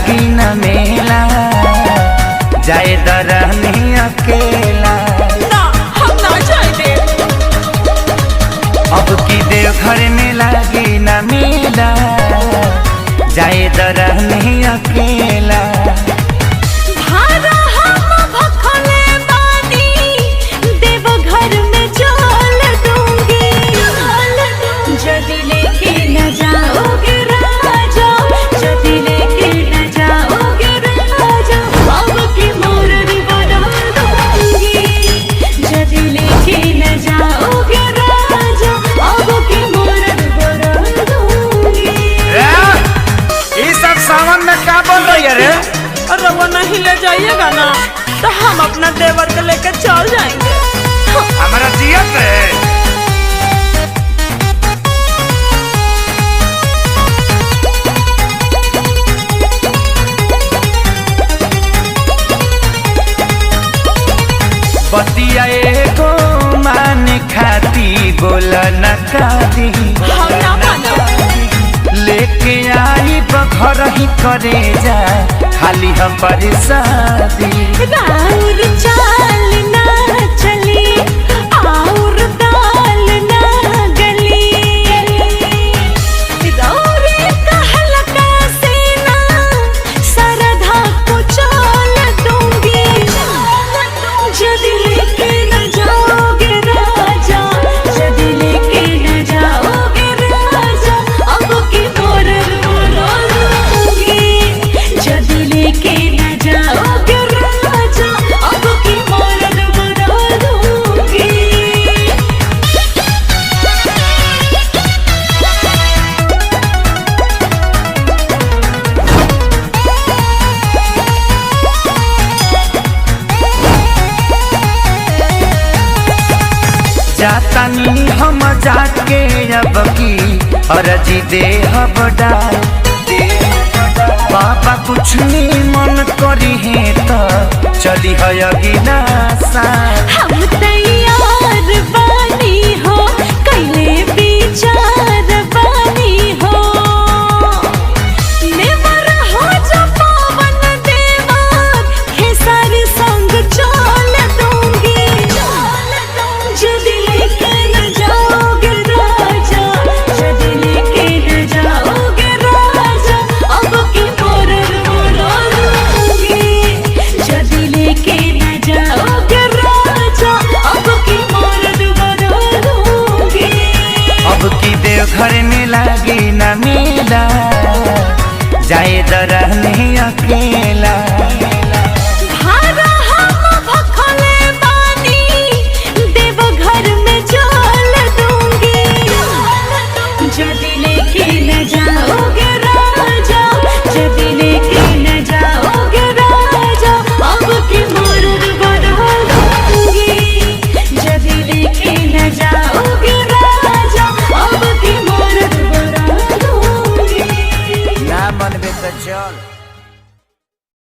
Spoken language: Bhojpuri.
लागी न मेला जाए दरहनी अकेला ना हम ना जाएंगे। अब की देवघर में लागी न मेला जाए दरहनी अकेला रवा नहीं ले जाइएगा ना तो हम अपना देवर को लेकर चल जाएंगे। हमारा जियत है। बतिया एगो मान खाती बोला न कादी लेके आई बखर ही करे जा खाली हम परेशानी राउर चाल ना चली और दाल ना गली दौरे कहलका से ना सरधा को चल दूंगी जदी लेके न जाओगे राजा जदी लेके न जाओगे राजा अब की मोर जदी लेके न जाओगे राजा अब की मौत बना दूंगी। जातानी हम जाके अब की अर्जी दे बड़ा बाबा कुछ नहीं मन करी है तो चली है अगिला सा हम